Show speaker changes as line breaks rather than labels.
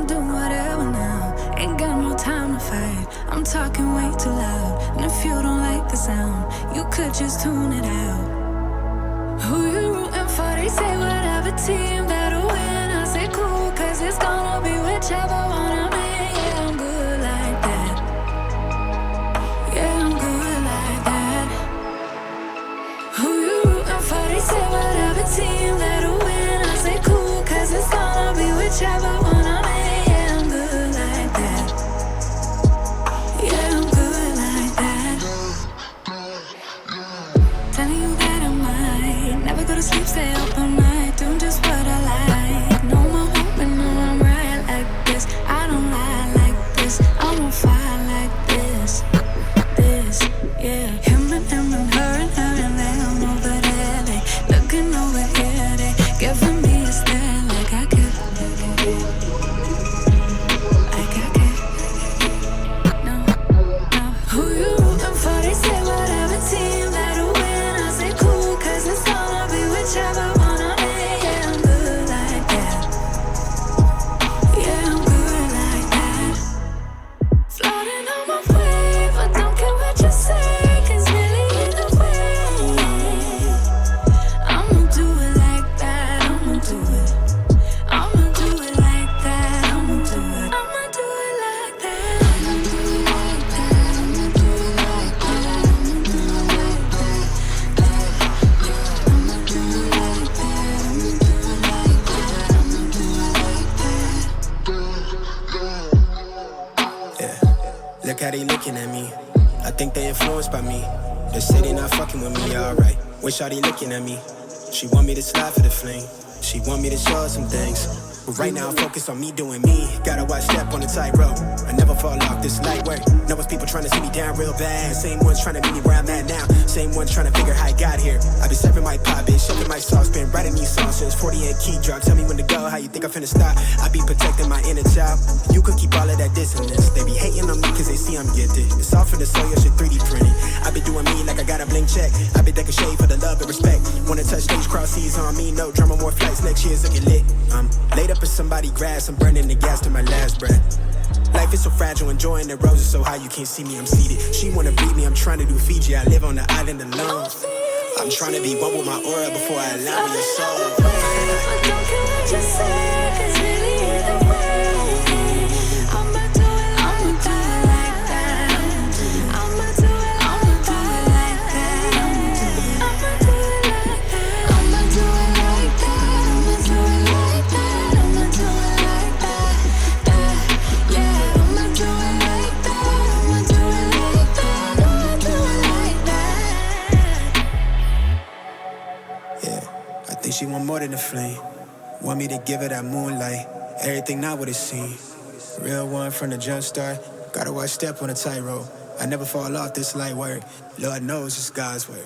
do whatever now. Ain't got no time to fight. I'm talking way too loud. And if you don't like the sound, you could just tune it out. Who you rooting for? They say whatever team that'll win. I say cool, cause it's gonna be whichever one I'm in. Yeah, I'm good like that. Yeah, I'm good like that. Who you rooting for? They say whatever team that'll win. I say cool, cause it's gonna be whichever one I'm in. Yeah, I'm good like that. Yeah, I'm good like that. Telling you that I might never go to sleep, stay up all night, doing just what I like. No more hoping, no, I'm right like this. I don't lie like this. I won't fight like this. This, yeah. Him and her and them over there. They looking over here. They giving me a stare like I can. Like I can. No, no. Who you rooting for? They say whatever team that'll win. I say cool, cause it's gonna be whichever one I'm in. Yeah, I'm good like that. Yeah, I'm good like that. Floating on my wave, I don't care what you say, cause really either way, I'ma do it like that. I'ma do it. I'ma do it like that. I'ma do it. I'ma do it like that. I'ma do it like that. I'ma do it like that. I'ma do it like that. I'ma do it like that. I'ma do it like that. I'ma do it like that.
Yeah, look how they looking at me. I think they influenced by me. They say they not fucking with me, alright. Wish how they looking at me. She want me to slide for the fling. She want me to show her some things. But right now I'm focused on me doing me. Gotta watch step on the tightrope. I never fall off this light work. Know it's people trying to see me down real bad. Same ones trying to meet me where I'm at now. Same ones trying to figure how I got here. I been serving my pop, bitch, shoving my sauce, been writing these songs since 48 key drop. Tell me when to go, how you think I'm finna stop? I be protecting my inner child. You could keep all of that dissonance. They be hating on me cause they see I'm gifted. It's all for the soul, your shit 3D printed. I been doing me like I got a blank check. I been taking shade for the love and respect. Wanna touch stage, cross seas on me. No drama, more flights, next year's looking lit. I'm laid up in somebody's grass, I'm burning the gas to my last breath. Life is so fragile, enjoying the roses so high you can't see me, I'm seated. She wanna beat me, I'm trying to do Fiji, I live on the island alone. I'm trying to be one with my aura before I allow your soul.
I don't care what you say, cause really either way, I'ma do it like that. I'ma do it like that. I'ma do it like that. I'ma do it like that. I'ma do it like that. I'ma do it like that. Yeah, I'ma do it like that. I'ma do it like that. I'ma do it like that.
Yeah, I think she want more than a flame. Want me to give her that moonlight. Everything not what it seems. Real one from the jump start. Gotta watch step on a tightrope. I never fall off this light work. Lord knows it's God's work.